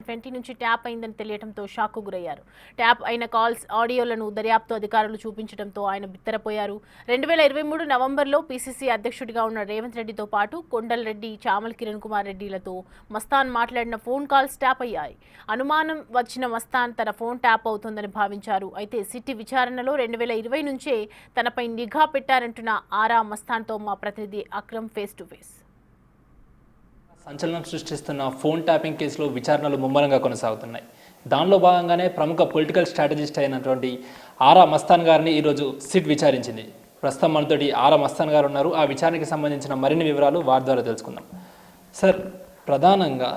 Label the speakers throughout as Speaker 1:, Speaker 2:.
Speaker 1: 2020 నుంచి ట్యాప్ అయిందని తెలియడంతో షాక్కు గురయ్యారు. ట్యాప్ అయిన కాల్స్ ఆడియోలను దర్యాప్తు అధికారులు చూపించడంతో ఆయన బిత్తరపోయారు. 2023 నవంబర్లో పీసీసీ అధ్యక్షుడిగా ఉన్న రేవంత్ రెడ్డితో పాటు కొండల్ రెడ్డి, చామల కిరణ్ కుమార్ రెడ్డిలతో మస్తాన్ మాట్లాడిన ఫోన్ కాల్స్ ట్యాప్ అయ్యాయి. అనుమానం వచ్చిన మస్తాన్ తన ఫోన్ ట్యాప్ అవుతుందని భావించారు. అయితే సిటీ విచారణలో 2020 నుంచే తనపై నిఘా పెట్టారంటున్న ఆరా మస్తాన్తో మా ప్రతినిధి అక్రమ్ ఫేస్ టు ఫేస్.
Speaker 2: సంచలనం సృష్టిస్తున్న ఫోన్ ట్యాపింగ్ కేసులో విచారణలు ముమ్మరంగా కొనసాగుతున్నాయి. దానిలో భాగంగానే ప్రముఖ పొలిటికల్ స్ట్రాటజిస్ట్ అయినటువంటి ఆరా మస్తాన్ గారిని ఈరోజు సిట్ విచారించింది. ప్రస్తుతం మనతోటి ఆరా మస్తాన్ గారు ఉన్నారు. ఆ విచారణకి సంబంధించిన మరిన్ని వివరాలు వారి ద్వారా తెలుసుకుందాం. సార్, ప్రధానంగా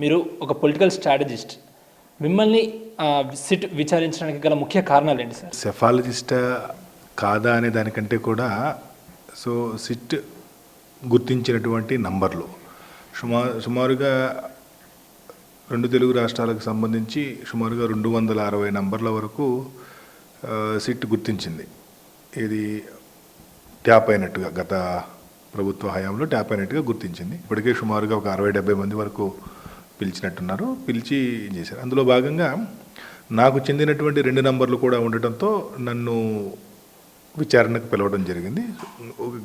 Speaker 2: మీరు ఒక పొలిటికల్ స్ట్రాటజిస్ట్, మిమ్మల్ని సిట్ విచారించడానికి గల ముఖ్య కారణాలు ఏంటి సార్?
Speaker 3: సెఫాలజిస్టా కాదా అనే దానికంటే కూడా సిట్ గుర్తించినటువంటి నంబర్లు సుమారుగా 2 తెలుగు రాష్ట్రాలకు సంబంధించి సుమారుగా 260 నంబర్ల వరకు సిట్ గుర్తించింది. ఇది ట్యాప్ అయినట్టుగా, గత ప్రభుత్వ హయాంలో ట్యాప్ అయినట్టుగా గుర్తించింది. ఇప్పటికే సుమారుగా ఒక 60-70 మంది వరకు పిలిచినట్టున్నారు, పిలిచి చేశారు. అందులో భాగంగా నాకు చెందినటువంటి 2 నంబర్లు కూడా ఉండటంతో నన్ను విచారణకు పిలవడం జరిగింది.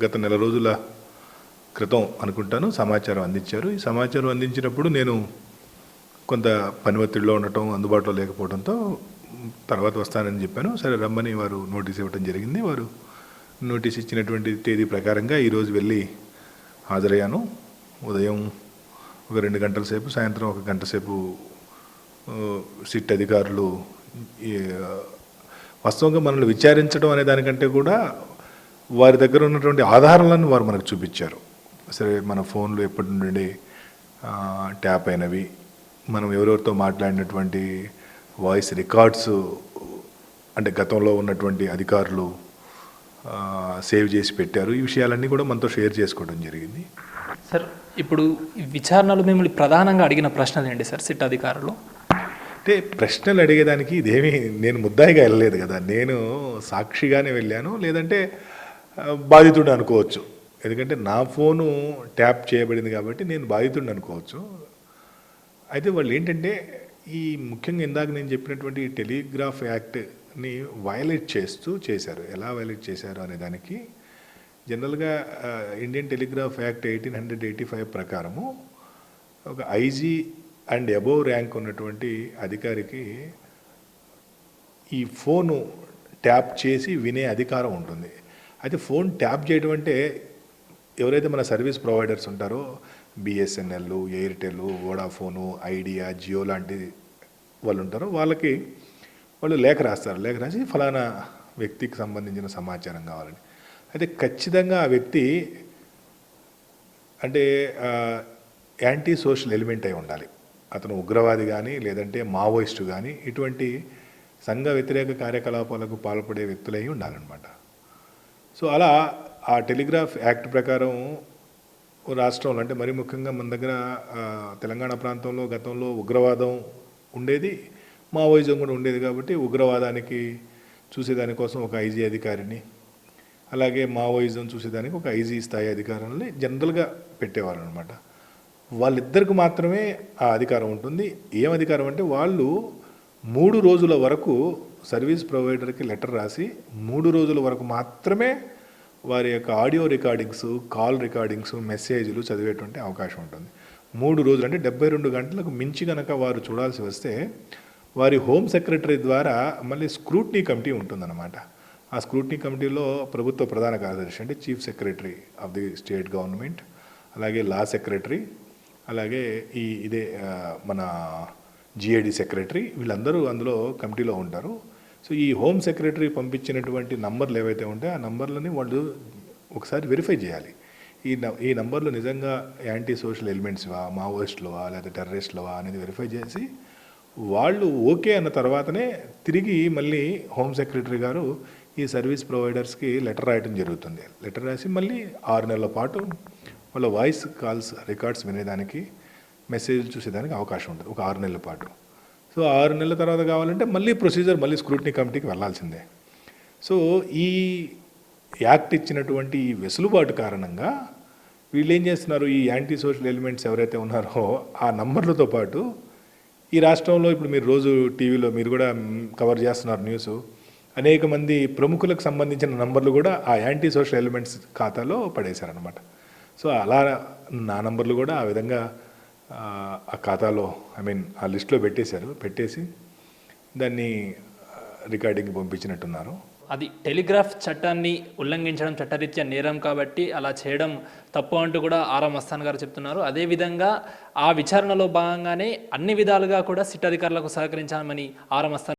Speaker 3: గత నెల రోజుల క్రితం అనుకుంటాను సమాచారం అందించారు. ఈ సమాచారం అందించినప్పుడు నేను కొంత పని ఒత్తిడిలో ఉండటం, అందుబాటులో లేకపోవడంతో తర్వాత వస్తానని చెప్పాను. సరే రమ్మని వారు నోటీస్ ఇవ్వడం జరిగింది. వారు నోటీస్ ఇచ్చినటువంటి తేదీ ప్రకారంగా ఈరోజు వెళ్ళి హాజరయ్యాను. ఉదయం ఒక 2 గంటల సేపు, సాయంత్రం 1 గంట సేపు సిట్ అధికారులు వాస్తవంగా మనల్ని విచారించడం అనే దానికంటే కూడా వారి దగ్గర ఉన్నటువంటి ఆధారాలను వారు మనకు చూపించారు. సరే, మన ఫోన్లు ఎప్పటి నుండి ట్యాప్ అయినవి, మనం ఎవరెవరితో మాట్లాడినటువంటి వాయిస్ రికార్డ్స్, అంటే గతంలో ఉన్నటువంటి అధికారులు సేవ్ చేసి పెట్టారు. ఈ విషయాలన్నీ కూడా మనతో షేర్ చేసుకోవడం జరిగింది.
Speaker 2: సార్, ఇప్పుడు విచారణలు మిమ్మల్ని ప్రధానంగా అడిగిన ప్రశ్నలు ఏంటి సార్ సిట్ అధికారులు?
Speaker 3: అంటే ప్రశ్నలు అడిగేదానికి ఇదేమీ నేను ముద్దాయిగా వెళ్ళలేదు కదా, నేను సాక్షిగానే వెళ్ళాను, లేదంటే బాధితుడు అనుకోవచ్చు. ఎందుకంటే నా ఫోను ట్యాప్ చేయబడింది కాబట్టి నేను బాధితుడిని అనుకోవచ్చు. అయితే వాళ్ళు ఏంటంటే ఈ ముఖ్యంగా ఇందాక నేను చెప్పినటువంటి టెలిగ్రాఫ్ యాక్ట్ని వైలేట్ చేశారు. ఎలా వైలేట్ చేశారు అనే దానికి జనరల్గా ఇండియన్ టెలిగ్రాఫ్ యాక్ట్ 1885 ప్రకారము ఒక ఐజీ అండ్ అబోవ్ ర్యాంక్ ఉన్నటువంటి అధికారికి ఈ ఫోను ట్యాప్ చేసి వినే అధికారం ఉంటుంది. అయితే ఫోన్ ట్యాప్ చేయడం అంటే ఎవరైతే మన సర్వీస్ ప్రొవైడర్స్ ఉంటారో, BSNL, Airtel, Vodafone, idea, Jio లాంటి వాళ్ళు ఉంటారో వాళ్ళు లేఖ రాస్తారు. లేఖ రాసి ఫలానా వ్యక్తికి సంబంధించిన సమాచారం కావాలని. అయితే ఖచ్చితంగా ఆ వ్యక్తి అంటే యాంటీ సోషల్ ఎలిమెంట్ అయి ఉండాలి. అతను ఉగ్రవాది కానీ, లేదంటే మావోయిస్టు కానీ, ఇటువంటి సంఘ వ్యతిరేక కార్యకలాపాలకు పాల్పడే వ్యక్తులై ఉండాలన్నమాట. సో అలా ఆ టెలిగ్రాఫ్ యాక్ట్ ప్రకారం రాష్ట్రంలో, అంటే మరీ ముఖ్యంగా మన దగ్గర తెలంగాణ ప్రాంతంలో గతంలో ఉగ్రవాదం ఉండేది, మావోయిజం కూడా ఉండేది. కాబట్టి ఉగ్రవాదానికి చూసేదానికోసం ఒక ఐజీ అధికారిని, అలాగే మావోయిజం చూసేదానికి ఒక ఐజీ స్థాయి అధికారులని జనరల్గా పెట్టేవారు అనమాట. వాళ్ళిద్దరికి మాత్రమే ఆ అధికారం ఉంటుంది. ఏం అధికారం అంటే వాళ్ళు 3 రోజుల వరకు సర్వీస్ ప్రొవైడర్కి లెటర్ రాసి 3 రోజుల వరకు మాత్రమే వారి యొక్క ఆడియో రికార్డింగ్స్, కాల్ రికార్డింగ్స్, మెసేజ్లు చదివేటువంటి అవకాశం ఉంటుంది. 3 రోజులు అంటే 72 గంటలకు మించి కనుక వారు చూడాల్సి వస్తే వారి హోమ్ సెక్రటరీ ద్వారా మళ్ళీ స్క్రూట్నీ కమిటీ ఉంటుందన్నమాట. ఆ స్క్రూట్నీ కమిటీలో ప్రభుత్వ ప్రధాన కార్యదర్శి అంటే chief secretary of the state government, అలాగే లా సెక్రటరీ, అలాగే ఇదే మన జిఏడి సెక్రటరీ, వీళ్ళందరూ అందులో కమిటీలో ఉంటారు. సో ఈ హోమ్ సెక్రటరీ పంపించినటువంటి నంబర్లు ఏవైతే ఉంటాయో ఆ నంబర్లని వాళ్ళు ఒకసారి వెరిఫై చేయాలి. ఈ నంబర్లు నిజంగా యాంటీ సోషల్ ఎలిమెంట్స్వా, మావోయిస్టులవా, లేదా టెర్రరిస్టులవా అనేది వెరిఫై చేసి వాళ్ళు ఓకే అన్న తర్వాతనే తిరిగి మళ్ళీ హోమ్ సెక్రటరీ గారు ఈ సర్వీస్ ప్రొవైడర్స్కి లెటర్ రాయడం జరుగుతుంది. లెటర్ రాసి మళ్ళీ 6 నెలల పాటు వాళ్ళ వాయిస్ కాల్స్ రికార్డ్స్ వినేదానికి, మెసేజ్లు చూసేదానికి అవకాశం ఉంటుంది ఒక 6 నెలల పాటు. సో 6 నెలల తర్వాత కావాలంటే మళ్ళీ ప్రొసీజర్ మళ్ళీ స్క్రూటినీ కమిటీకి వెళ్ళాల్సిందే. సో ఈ యాక్ట్ ఇచ్చినటువంటి ఈ వెసులుబాటు కారణంగా వీళ్ళు ఏం చేస్తున్నారు, ఈ యాంటీ సోషల్ ఎలిమెంట్స్ ఎవరైతే ఉన్నారో ఆ నంబర్లతో పాటు ఈ రాష్ట్రంలో ఇప్పుడు మీరు రోజు టీవీలో మీరు కూడా కవర్ చేస్తున్నారు న్యూస్, అనేక మంది ప్రముఖులకు సంబంధించిన నంబర్లు కూడా ఆ యాంటీ సోషల్ ఎలిమెంట్స్ ఖాతాలో పడేశారనమాట. సో అలా నా నంబర్లు కూడా ఆ విధంగా ఆ ఖాతాలో ఆ లిస్ట్లో పెట్టేసి దాన్ని రికార్డింగ్కి పంపించినట్టున్నారు.
Speaker 2: అది టెలిగ్రాఫ్ చట్టాన్ని ఉల్లంఘించడం చట్టరీత్యా నేరం కాబట్టి అలా చేయడం తప్పు అంటూ కూడా ఆరా మస్తాన్ గారు చెప్తున్నారు. అదేవిధంగా ఆ విచారణలో భాగంగానే అన్ని విధాలుగా కూడా సిట్ అధికారులకు సహకరించామని ఆరా మస్తాన్